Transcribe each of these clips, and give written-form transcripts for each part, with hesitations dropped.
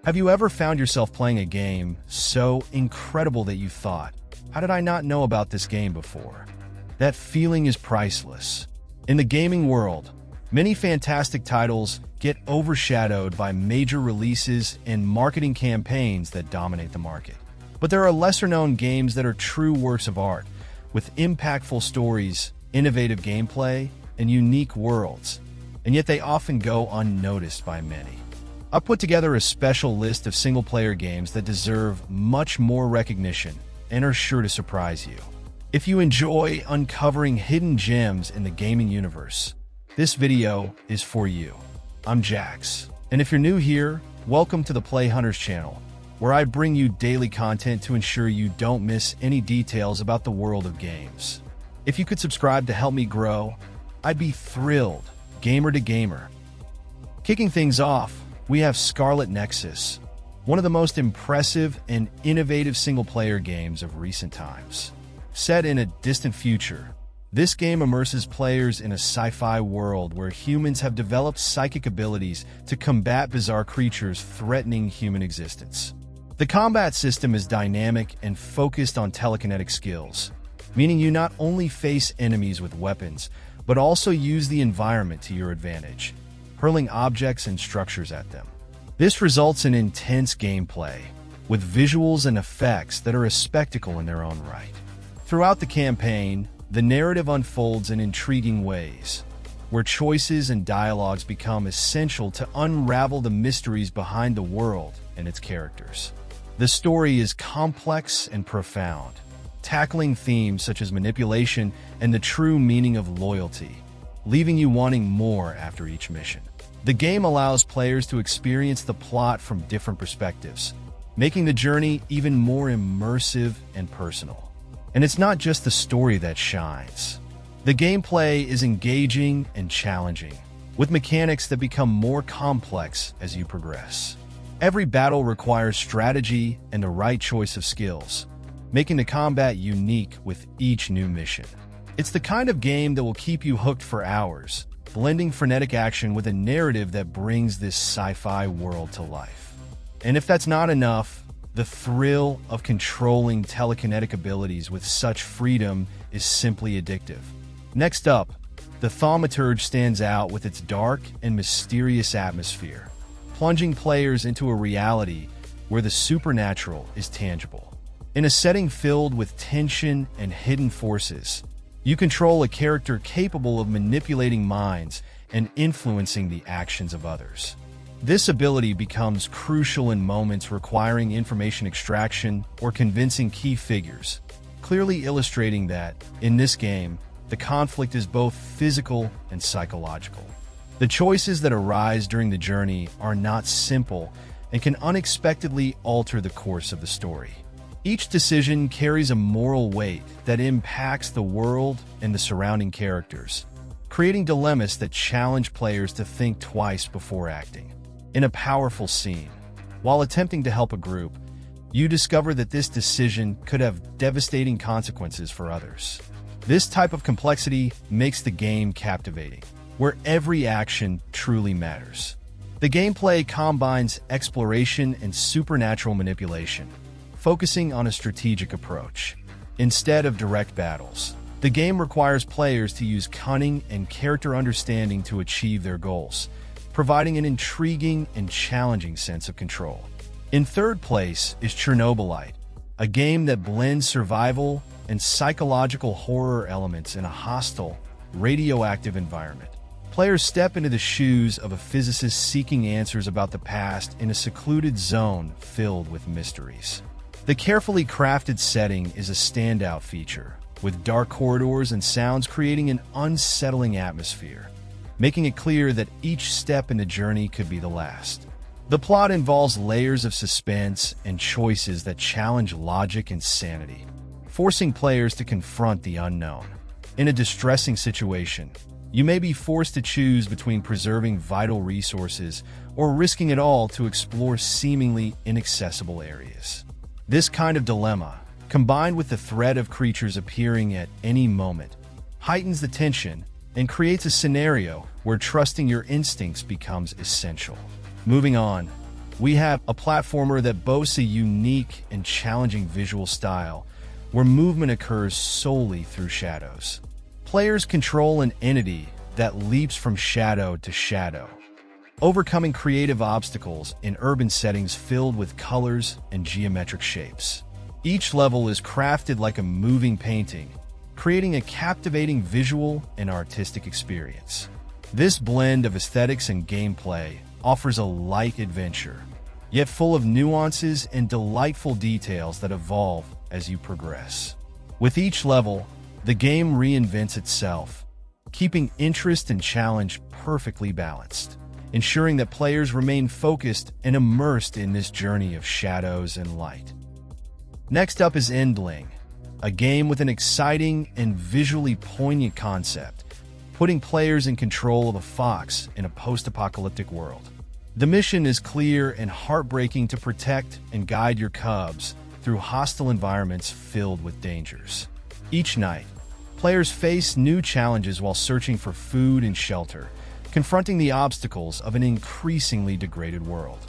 Have you ever found yourself playing a game so incredible that you thought, how did I not know about this game before? That feeling is priceless. In the gaming world, many fantastic titles get overshadowed by major releases and marketing campaigns that dominate the market. But there are lesser-known games that are true works of art, with impactful stories, innovative gameplay, and unique worlds, and yet they often go unnoticed by many. I've put together a special list of single-player games that deserve much more recognition and are sure to surprise you. If you enjoy uncovering hidden gems in the gaming universe, this video is for you. I'm Jax, and if you're new here, welcome to the Play Hunters channel, where I bring you daily content to ensure you don't miss any details about the world of games. If you could subscribe to help me grow, I'd be thrilled, gamer to gamer. Kicking things off, we have Scarlet Nexus, one of the most impressive and innovative single-player games of recent times. Set in a distant future, this game immerses players in a sci-fi world where humans have developed psychic abilities to combat bizarre creatures threatening human existence. The combat system is dynamic and focused on telekinetic skills, meaning you not only face enemies with weapons, but also use the environment to your advantage, hurling objects and structures at them. This results in intense gameplay, with visuals and effects that are a spectacle in their own right. Throughout the campaign, the narrative unfolds in intriguing ways, where choices and dialogues become essential to unravel the mysteries behind the world and its characters. The story is complex and profound, tackling themes such as manipulation and the true meaning of loyalty, leaving you wanting more after each mission. The game allows players to experience the plot from different perspectives, making the journey even more immersive and personal. And it's not just the story that shines. The gameplay is engaging and challenging, with mechanics that become more complex as you progress. Every battle requires strategy and the right choice of skills, making the combat unique with each new mission. It's the kind of game that will keep you hooked for hours, blending frenetic action with a narrative that brings this sci-fi world to life. And if that's not enough, the thrill of controlling telekinetic abilities with such freedom is simply addictive. Next up, the Thaumaturge stands out with its dark and mysterious atmosphere, plunging players into a reality where the supernatural is tangible. In a setting filled with tension and hidden forces, you control a character capable of manipulating minds and influencing the actions of others. This ability becomes crucial in moments requiring information extraction or convincing key figures, clearly illustrating that, in this game, the conflict is both physical and psychological. The choices that arise during the journey are not simple and can unexpectedly alter the course of the story. Each decision carries a moral weight that impacts the world and the surrounding characters, creating dilemmas that challenge players to think twice before acting. In a powerful scene, while attempting to help a group, you discover that this decision could have devastating consequences for others. This type of complexity makes the game captivating, where every action truly matters. The gameplay combines exploration and supernatural manipulation, focusing on a strategic approach. Instead of direct battles, the game requires players to use cunning and character understanding to achieve their goals, providing an intriguing and challenging sense of control. In third place is Chernobylite, a game that blends survival and psychological horror elements in a hostile, radioactive environment. Players step into the shoes of a physicist seeking answers about the past in a secluded zone filled with mysteries. The carefully crafted setting is a standout feature, with dark corridors and sounds creating an unsettling atmosphere, making it clear that each step in the journey could be the last. The plot involves layers of suspense and choices that challenge logic and sanity, forcing players to confront the unknown. In a distressing situation, you may be forced to choose between preserving vital resources or risking it all to explore seemingly inaccessible areas. This kind of dilemma, combined with the threat of creatures appearing at any moment, heightens the tension and creates a scenario where trusting your instincts becomes essential. Moving on, We have a platformer that boasts a unique and challenging visual style, where movement occurs solely through shadows. Players control an entity that leaps from shadow to shadow, overcoming creative obstacles in urban settings filled with colors and geometric shapes. Each level is crafted like a moving painting, creating a captivating visual and artistic experience. This blend of aesthetics and gameplay offers a light adventure, yet full of nuances and delightful details that evolve as you progress. With each level, the game reinvents itself, keeping interest and challenge perfectly balanced, ensuring that players remain focused and immersed in this journey of shadows and light. Next up is Endling, a game with an exciting and visually poignant concept, putting players in control of a fox in a post-apocalyptic world. The mission is clear and heartbreaking to protect and guide your cubs through hostile environments filled with dangers. Each night, players face new challenges while searching for food and shelter, confronting the obstacles of an increasingly degraded world.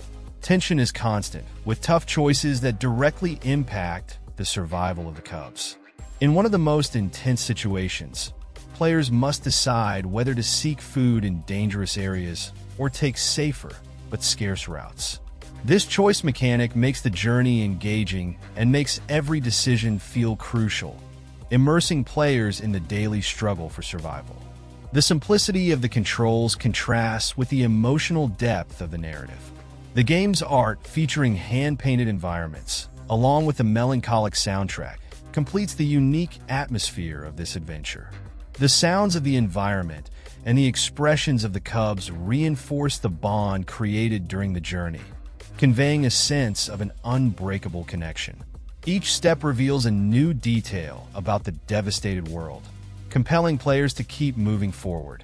Tension is constant, with tough choices that directly impact the survival of the cubs. In one of the most intense situations, players must decide whether to seek food in dangerous areas or take safer but scarce routes. This choice mechanic makes the journey engaging and makes every decision feel crucial, immersing players in the daily struggle for survival. The simplicity of the controls contrasts with the emotional depth of the narrative. The game's art, featuring hand-painted environments, along with a melancholic soundtrack, completes the unique atmosphere of this adventure. The sounds of the environment and the expressions of the cubs reinforce the bond created during the journey, conveying a sense of an unbreakable connection. Each step reveals a new detail about the devastated world, compelling players to keep moving forward,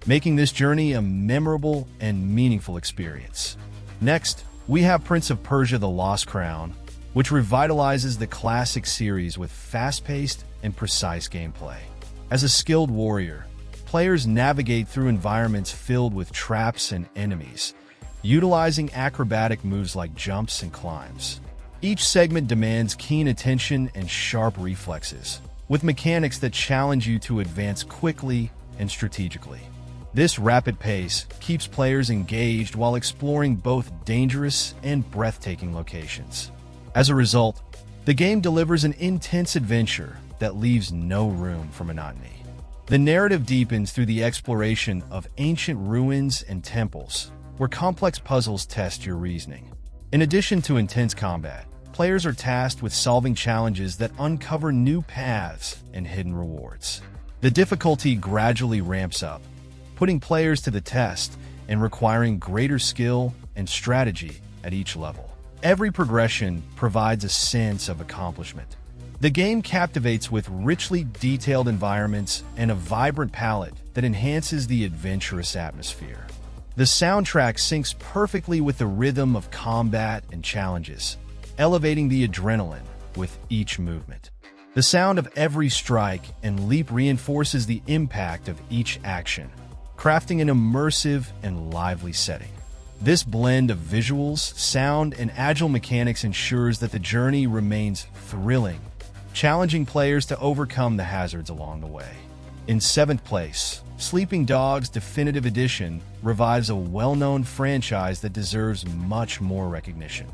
making this journey a memorable and meaningful experience. Next, we have Prince of Persia: The Lost Crown, which revitalizes the classic series with fast-paced and precise gameplay. As a skilled warrior, players navigate through environments filled with traps and enemies, utilizing acrobatic moves like jumps and climbs. Each segment demands keen attention and sharp reflexes, with mechanics that challenge you to advance quickly and strategically. This rapid pace keeps players engaged while exploring both dangerous and breathtaking locations. As a result, the game delivers an intense adventure that leaves no room for monotony. The narrative deepens through the exploration of ancient ruins and temples, where complex puzzles test your reasoning. In addition to intense combat, players are tasked with solving challenges that uncover new paths and hidden rewards. The difficulty gradually ramps up, putting players to the test and requiring greater skill and strategy at each level. Every progression provides a sense of accomplishment. The game captivates with richly detailed environments and a vibrant palette that enhances the adventurous atmosphere. The soundtrack syncs perfectly with the rhythm of combat and challenges, elevating the adrenaline with each movement. The sound of every strike and leap reinforces the impact of each action, crafting an immersive and lively setting. This blend of visuals, sound, and agile mechanics ensures that the journey remains thrilling, challenging players to overcome the hazards along the way. In 7th place, Sleeping Dogs Definitive Edition revives a well-known franchise that deserves much more recognition.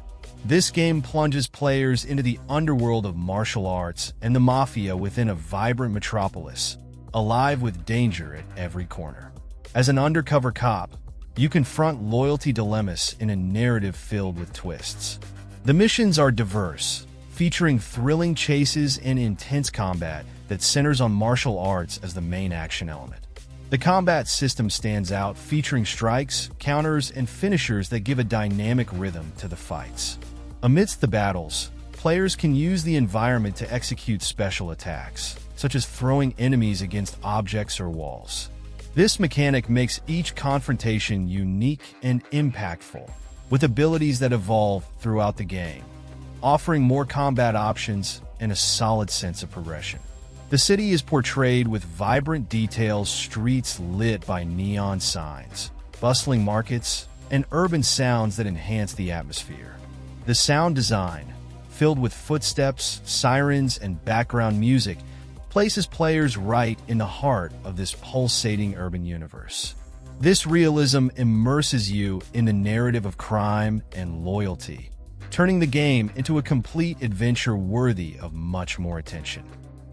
This game plunges players into the underworld of martial arts and the mafia within a vibrant metropolis, alive with danger at every corner. As an undercover cop, you confront loyalty dilemmas in a narrative filled with twists. The missions are diverse, featuring thrilling chases and intense combat that centers on martial arts as the main action element. The combat system stands out, featuring strikes, counters, and finishers that give a dynamic rhythm to the fights. Amidst the battles, players can use the environment to execute special attacks, such as throwing enemies against objects or walls. This mechanic makes each confrontation unique and impactful, with abilities that evolve throughout the game, offering more combat options and a solid sense of progression. The city is portrayed with vibrant details, streets lit by neon signs, bustling markets, and urban sounds that enhance the atmosphere. The sound design, filled with footsteps, sirens, and background music, places players right in the heart of this pulsating urban universe. This realism immerses you in the narrative of crime and loyalty, turning the game into a complete adventure worthy of much more attention.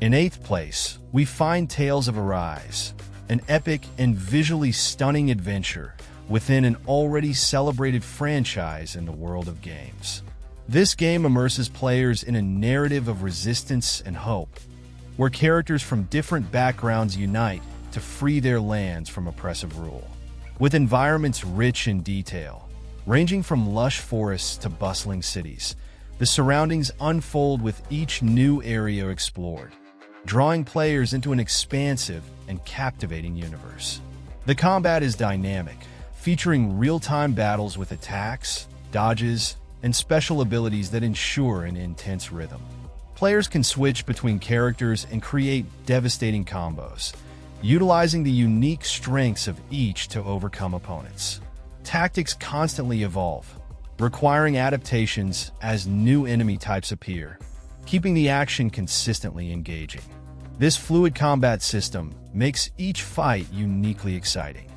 In 8th place, we find Tales of Arise, an epic and visually stunning adventure within an already celebrated franchise in the world of games. This game immerses players in a narrative of resistance and hope, where characters from different backgrounds unite to free their lands from oppressive rule. With environments rich in detail, ranging from lush forests to bustling cities, the surroundings unfold with each new area explored, drawing players into an expansive and captivating universe. The combat is dynamic, featuring real-time battles with attacks, dodges, and special abilities that ensure an intense rhythm. Players can switch between characters and create devastating combos, utilizing the unique strengths of each to overcome opponents. Tactics constantly evolve, requiring adaptations as new enemy types appear, keeping the action consistently engaging. This fluid combat system makes each fight uniquely exciting.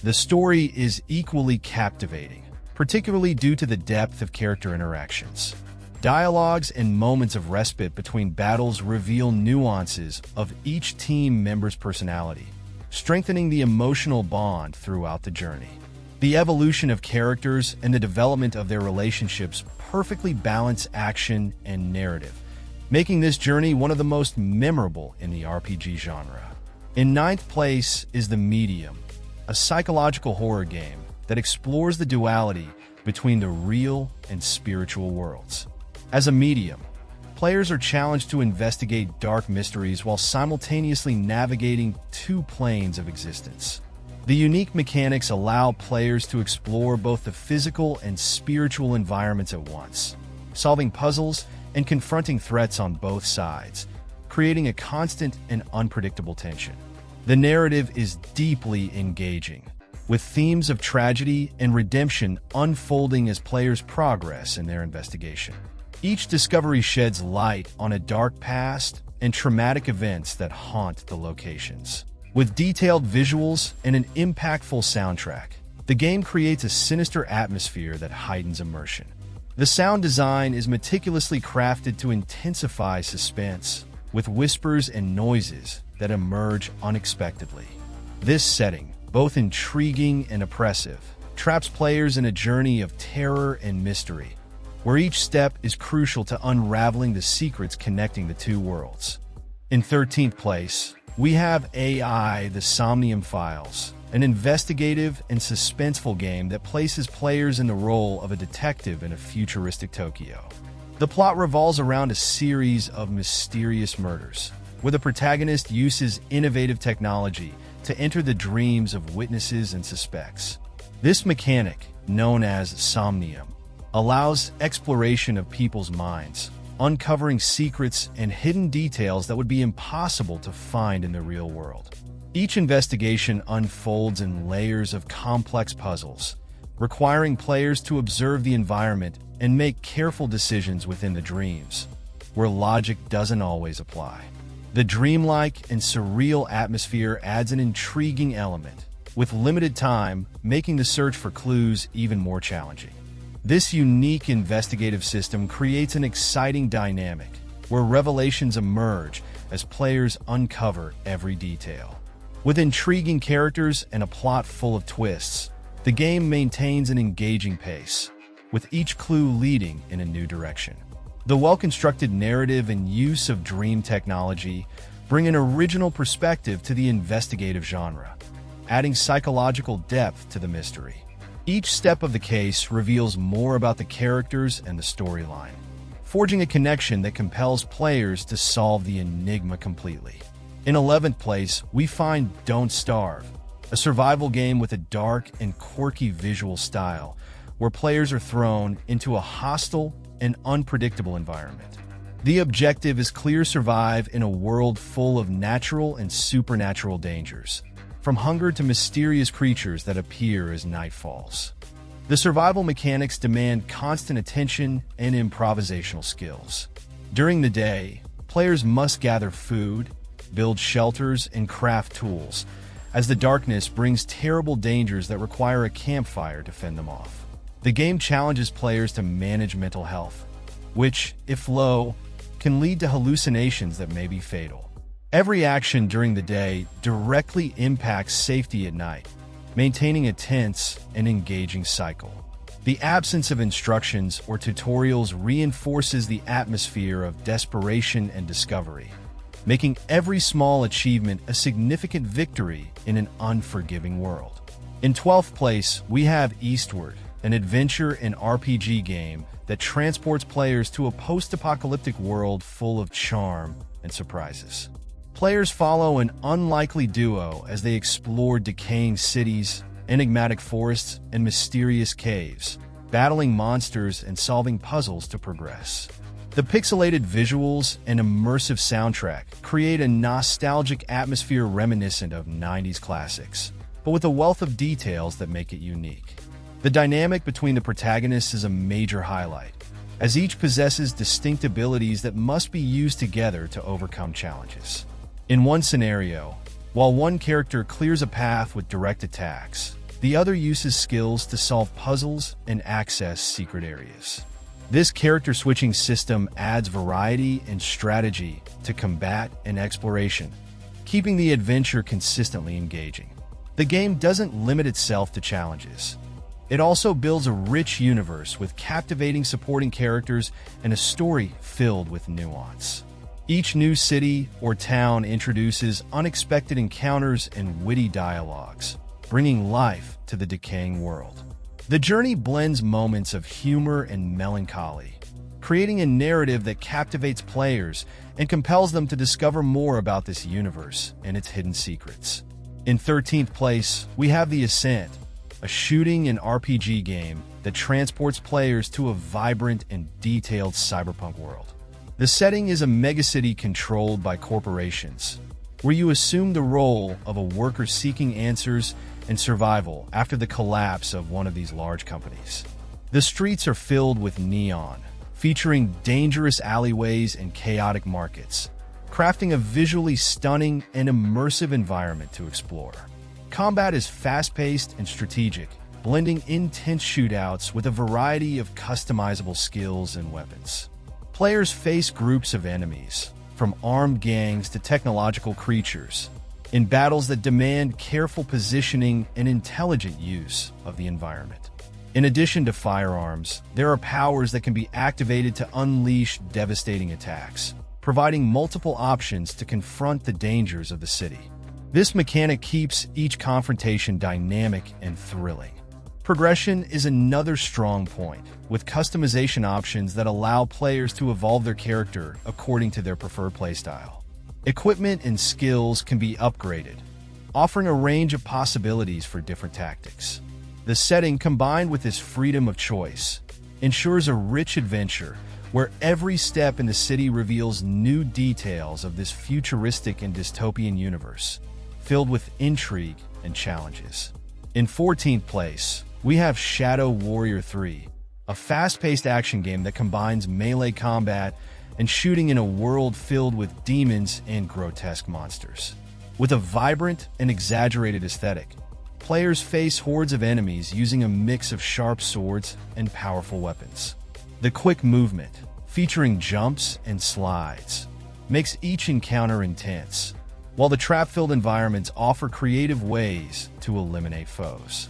The story is equally captivating, particularly due to the depth of character interactions. Dialogues and moments of respite between battles reveal nuances of each team member's personality, strengthening the emotional bond throughout the journey. The evolution of characters and the development of their relationships perfectly balance action and narrative, making this journey one of the most memorable in the RPG genre. In 9th place is The Medium, a psychological horror game that explores the duality between the real and spiritual worlds. As a medium, players are challenged to investigate dark mysteries while simultaneously navigating two planes of existence. The unique mechanics allow players to explore both the physical and spiritual environments at once, solving puzzles and confronting threats on both sides, creating a constant and unpredictable tension. The narrative is deeply engaging, with themes of tragedy and redemption unfolding as players progress in their investigation. Each discovery sheds light on a dark past and traumatic events that haunt the locations. With detailed visuals and an impactful soundtrack, the game creates a sinister atmosphere that heightens immersion. The sound design is meticulously crafted to intensify suspense, with whispers and noises that emerge unexpectedly. This setting, both intriguing and oppressive, traps players in a journey of terror and mystery, where each step is crucial to unraveling the secrets connecting the two worlds. In 13th place, we have AI: The Somnium Files, an investigative and suspenseful game that places players in the role of a detective in a futuristic Tokyo. The plot revolves around a series of mysterious murders, where the protagonist uses innovative technology to enter the dreams of witnesses and suspects. This mechanic, known as Somnium, allows exploration of people's minds, uncovering secrets and hidden details that would be impossible to find in the real world. Each investigation unfolds in layers of complex puzzles, requiring players to observe the environment and make careful decisions within the dreams, where logic doesn't always apply. The dreamlike and surreal atmosphere adds an intriguing element, with limited time making the search for clues even more challenging. This unique investigative system creates an exciting dynamic, where revelations emerge as players uncover every detail. With intriguing characters and a plot full of twists, the game maintains an engaging pace, with each clue leading in a new direction. The well-constructed narrative and use of dream technology bring an original perspective to the investigative genre, adding psychological depth to the mystery. Each step of the case reveals more about the characters and the storyline, forging a connection that compels players to solve the enigma completely. In 11th place, we find Don't Starve, a survival game with a dark and quirky visual style, where players are thrown into a hostile and unpredictable environment. The objective is clear: survive in a world full of natural and supernatural dangers, from hunger to mysterious creatures that appear as night falls. The survival mechanics demand constant attention and improvisational skills. During the day, players must gather food, build shelters, and craft tools, as the darkness brings terrible dangers that require a campfire to fend them off. The game challenges players to manage mental health, which, if low, can lead to hallucinations that may be fatal. Every action during the day directly impacts safety at night, maintaining a tense and engaging cycle. The absence of instructions or tutorials reinforces the atmosphere of desperation and discovery, making every small achievement a significant victory in an unforgiving world. In 12th place, we have Eastward, an adventure and RPG game that transports players to a post-apocalyptic world full of charm and surprises. Players follow an unlikely duo as they explore decaying cities, enigmatic forests, and mysterious caves, battling monsters and solving puzzles to progress. The pixelated visuals and immersive soundtrack create a nostalgic atmosphere reminiscent of 90s classics, but with a wealth of details that make it unique. The dynamic between the protagonists is a major highlight, as each possesses distinct abilities that must be used together to overcome challenges. In one scenario, while one character clears a path with direct attacks, the other uses skills to solve puzzles and access secret areas. This character-switching system adds variety and strategy to combat and exploration, keeping the adventure consistently engaging. The game doesn't limit itself to challenges. It also builds a rich universe with captivating supporting characters and a story filled with nuance. Each new city or town introduces unexpected encounters and witty dialogues, bringing life to the decaying world. The journey blends moments of humor and melancholy, creating a narrative that captivates players and compels them to discover more about this universe and its hidden secrets. In 13th place, we have the Ascent, a shooting and RPG game that transports players to a vibrant and detailed cyberpunk world. The setting is a megacity controlled by corporations, where you assume the role of a worker seeking answers and survival after the collapse of one of these large companies. The streets are filled with neon, featuring dangerous alleyways and chaotic markets, crafting a visually stunning and immersive environment to explore. Combat is fast-paced and strategic, blending intense shootouts with a variety of customizable skills and weapons. Players face groups of enemies, from armed gangs to technological creatures, in battles that demand careful positioning and intelligent use of the environment. In addition to firearms, there are powers that can be activated to unleash devastating attacks, providing multiple options to confront the dangers of the city. This mechanic keeps each confrontation dynamic and thrilling. Progression is another strong point, with customization options that allow players to evolve their character according to their preferred playstyle. Equipment and skills can be upgraded, offering a range of possibilities for different tactics. The setting, combined with this freedom of choice, ensures a rich adventure where every step in the city reveals new details of this futuristic and dystopian universe, filled with intrigue and challenges. In 14th place, we have Shadow Warrior 3, a fast-paced action game that combines melee combat and shooting in a world filled with demons and grotesque monsters. With a vibrant and exaggerated aesthetic, players face hordes of enemies using a mix of sharp swords and powerful weapons. The quick movement, featuring jumps and slides, makes each encounter intense, while the trap-filled environments offer creative ways to eliminate foes.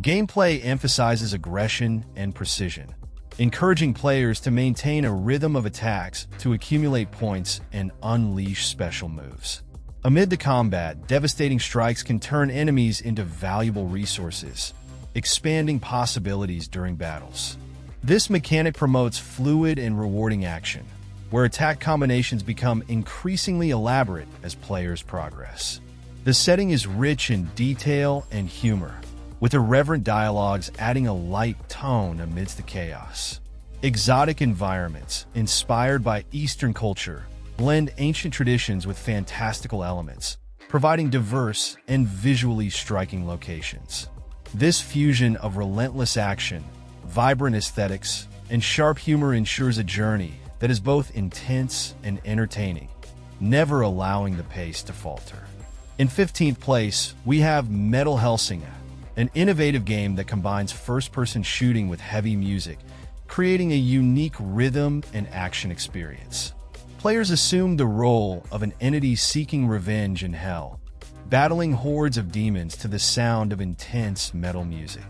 Gameplay emphasizes aggression and precision, encouraging players to maintain a rhythm of attacks to accumulate points and unleash special moves. Amid the combat, devastating strikes can turn enemies into valuable resources, expanding possibilities during battles. This mechanic promotes fluid and rewarding action, where attack combinations become increasingly elaborate as players progress. The setting is rich in detail and humor, with irreverent dialogues adding a light tone amidst the chaos. Exotic environments, inspired by Eastern culture, blend ancient traditions with fantastical elements, providing diverse and visually striking locations. This fusion of relentless action, vibrant aesthetics, and sharp humor ensures a journey that is both intense and entertaining, never allowing the pace to falter. In 15th place, we have Metal Hellsinger, an innovative game that combines first-person shooting with heavy music, creating a unique rhythm and action experience. Players assume the role of an entity seeking revenge in hell, battling hordes of demons to the sound of intense metal music.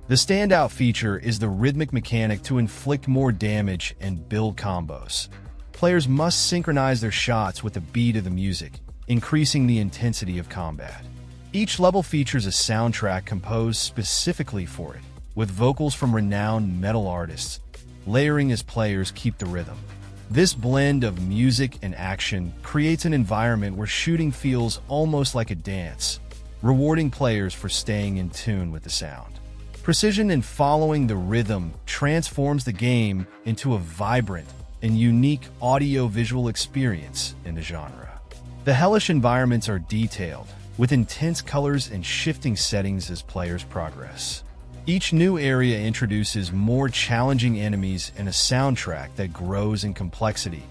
The standout feature is the rhythmic mechanic to inflict more damage and build combos. Players must synchronize their shots with the beat of the music, increasing the intensity of combat. Each level features a soundtrack composed specifically for it, with vocals from renowned metal artists, layering as players keep the rhythm. This blend of music and action creates an environment where shooting feels almost like a dance, rewarding players for staying in tune with the sound. Precision in following the rhythm transforms the game into a vibrant and unique audio-visual experience in the genre. The hellish environments are detailed, with intense colors and shifting settings as players progress. Each new area introduces more challenging enemies and a soundtrack that grows in complexity,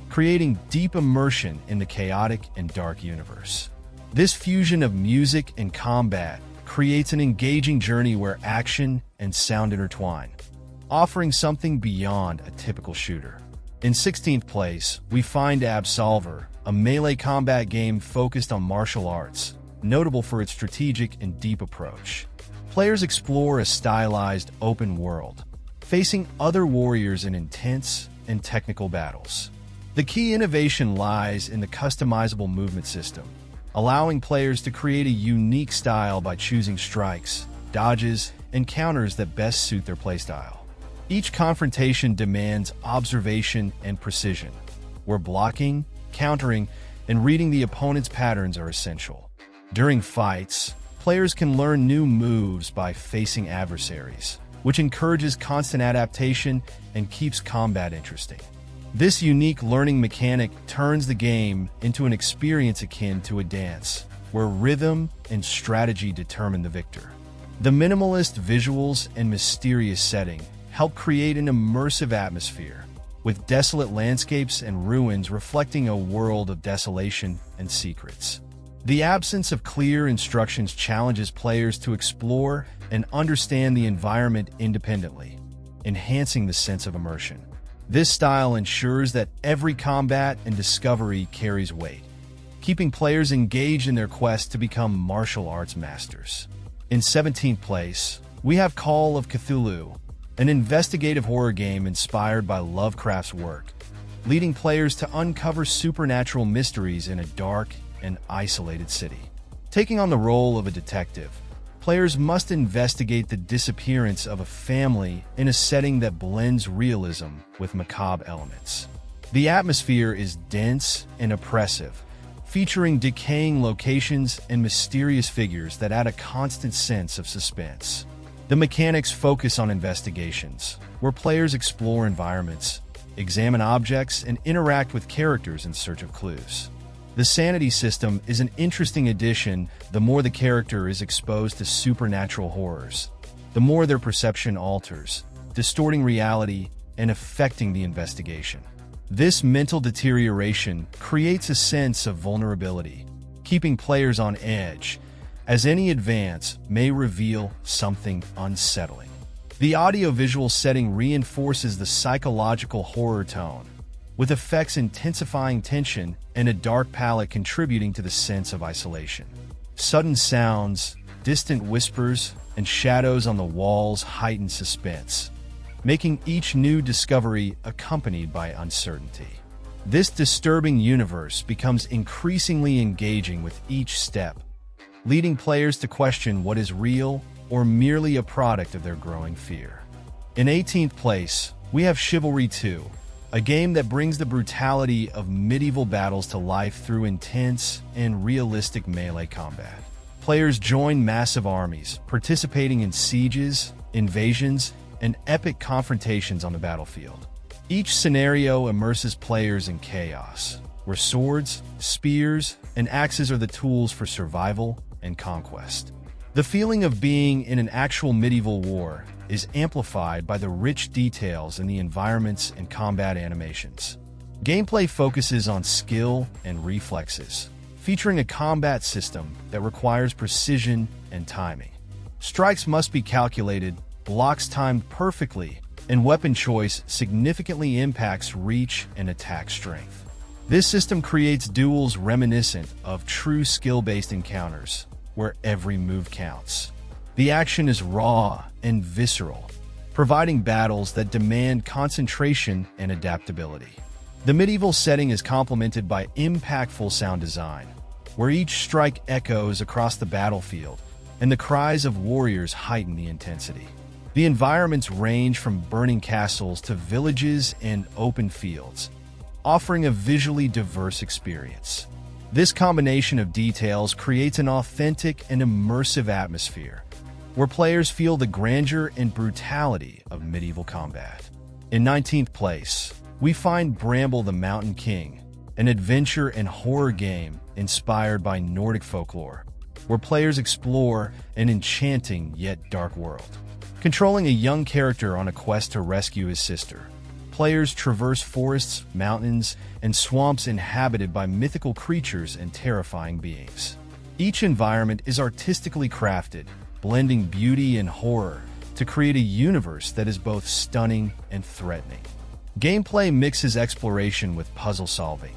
creating deep immersion in the chaotic and dark universe. This fusion of music and combat creates an engaging journey where action and sound intertwine, offering something beyond a typical shooter. In 16th place, we find Absolver, a melee combat game focused on martial arts, notable for its strategic and deep approach. Players explore a stylized open world, facing other warriors in intense and technical battles. The key innovation lies in the customizable movement system, allowing players to create a unique style by choosing strikes, dodges, and counters that best suit their playstyle. Each confrontation demands observation and precision, where blocking, countering, and reading the opponent's patterns are essential. During fights, players can learn new moves by facing adversaries, which encourages constant adaptation and keeps combat interesting. This unique learning mechanic turns the game into an experience akin to a dance, where rhythm and strategy determine the victor. The minimalist visuals and mysterious setting help create an immersive atmosphere, with desolate landscapes and ruins reflecting a world of desolation and secrets. The absence of clear instructions challenges players to explore and understand the environment independently, enhancing the sense of immersion. This style ensures that every combat and discovery carries weight, keeping players engaged in their quest to become martial arts masters. In 17th place, we have Call of Cthulhu, an investigative horror game inspired by Lovecraft's work, leading players to uncover supernatural mysteries in a dark and isolated city. Taking on the role of a detective, players must investigate the disappearance of a family in a setting that blends realism with macabre elements. The atmosphere is dense and oppressive, featuring decaying locations and mysterious figures that add a constant sense of suspense. The mechanics focus on investigations, where players explore environments, examine objects, and interact with characters in search of clues. The sanity system is an interesting addition. The more the character is exposed to supernatural horrors, the more their perception alters, distorting reality and affecting the investigation. This mental deterioration creates a sense of vulnerability, keeping players on edge, as any advance may reveal something unsettling. The audiovisual setting reinforces the psychological horror tone, with effects intensifying tension and a dark palette contributing to the sense of isolation. Sudden sounds, distant whispers, and shadows on the walls heighten suspense, making each new discovery accompanied by uncertainty. This disturbing universe becomes increasingly engaging with each step, leading players to question what is real or merely a product of their growing fear. In 18th place, we have Chivalry 2, a game that brings the brutality of medieval battles to life through intense and realistic melee combat. Players join massive armies, participating in sieges, invasions, and epic confrontations on the battlefield. Each scenario immerses players in chaos, where swords, spears, and axes are the tools for survival and conquest. The feeling of being in an actual medieval war is amplified by the rich details in the environments and combat animations. Gameplay focuses on skill and reflexes, featuring a combat system that requires precision and timing. Strikes must be calculated, blocks timed perfectly, and weapon choice significantly impacts reach and attack strength. This system creates duels reminiscent of true skill-based encounters, where every move counts. The action is raw and visceral, providing battles that demand concentration and adaptability. The medieval setting is complemented by impactful sound design, where each strike echoes across the battlefield, and the cries of warriors heighten the intensity. The environments range from burning castles to villages and open fields, offering a visually diverse experience. This combination of details creates an authentic and immersive atmosphere, where players feel the grandeur and brutality of medieval combat. In 19th place, we find Bramble the Mountain King, an adventure and horror game inspired by Nordic folklore, where players explore an enchanting yet dark world. Controlling a young character on a quest to rescue his sister, players traverse forests, mountains, and swamps inhabited by mythical creatures and terrifying beings. Each environment is artistically crafted, blending beauty and horror to create a universe that is both stunning and threatening. Gameplay mixes exploration with puzzle solving,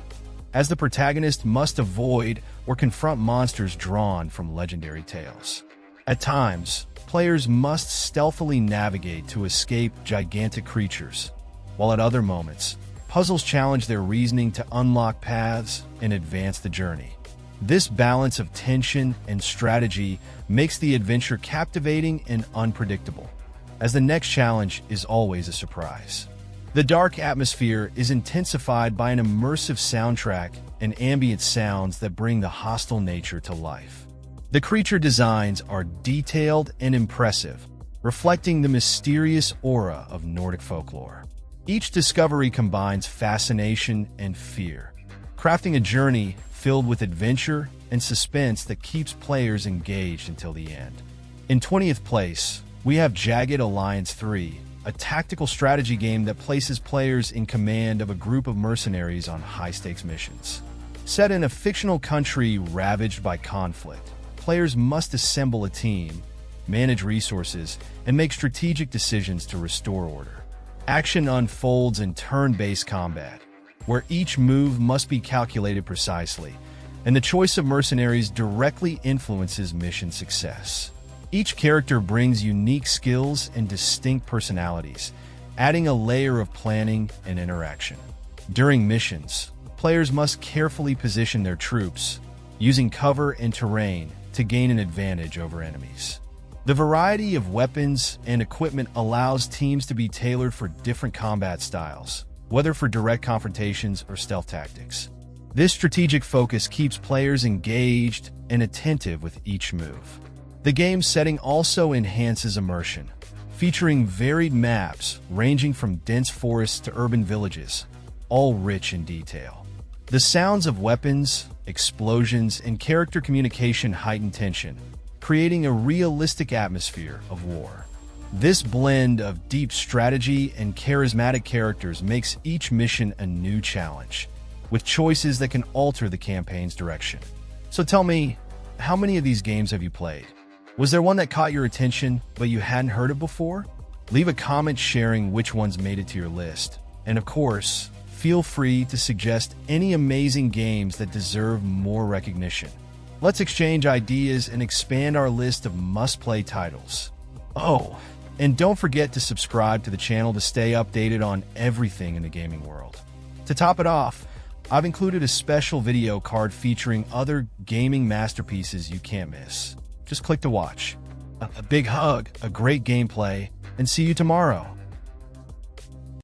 as the protagonist must avoid or confront monsters drawn from legendary tales. At times, players must stealthily navigate to escape gigantic creatures, while at other moments, puzzles challenge their reasoning to unlock paths and advance the journey. This balance of tension and strategy makes the adventure captivating and unpredictable, as the next challenge is always a surprise. The dark atmosphere is intensified by an immersive soundtrack and ambient sounds that bring the hostile nature to life. The creature designs are detailed and impressive, reflecting the mysterious aura of Nordic folklore. Each discovery combines fascination and fear, crafting a journey filled with adventure and suspense that keeps players engaged until the end. In 20th place, we have Jagged Alliance 3, a tactical strategy game that places players in command of a group of mercenaries on high-stakes missions. Set in a fictional country ravaged by conflict, players must assemble a team, manage resources, and make strategic decisions to restore order. Action unfolds in turn-based combat, where each move must be calculated precisely, and the choice of mercenaries directly influences mission success. Each character brings unique skills and distinct personalities, adding a layer of planning and interaction. During missions, players must carefully position their troops, using cover and terrain to gain an advantage over enemies. The variety of weapons and equipment allows teams to be tailored for different combat styles, whether for direct confrontations or stealth tactics. This strategic focus keeps players engaged and attentive with each move. The game's setting also enhances immersion, featuring varied maps ranging from dense forests to urban villages, all rich in detail. The sounds of weapons, explosions, and character communication heighten tension, creating a realistic atmosphere of war. This blend of deep strategy and charismatic characters makes each mission a new challenge, with choices that can alter the campaign's direction. So tell me, how many of these games have you played? Was there one that caught your attention, but you hadn't heard of before? Leave a comment sharing which ones made it to your list. And of course, feel free to suggest any amazing games that deserve more recognition. Let's exchange ideas and expand our list of must-play titles. Oh, and don't forget to subscribe to the channel to stay updated on everything in the gaming world. To top it off, I've included a special video card featuring other gaming masterpieces you can't miss. Just click to watch. A big hug, a great gameplay, and see you tomorrow.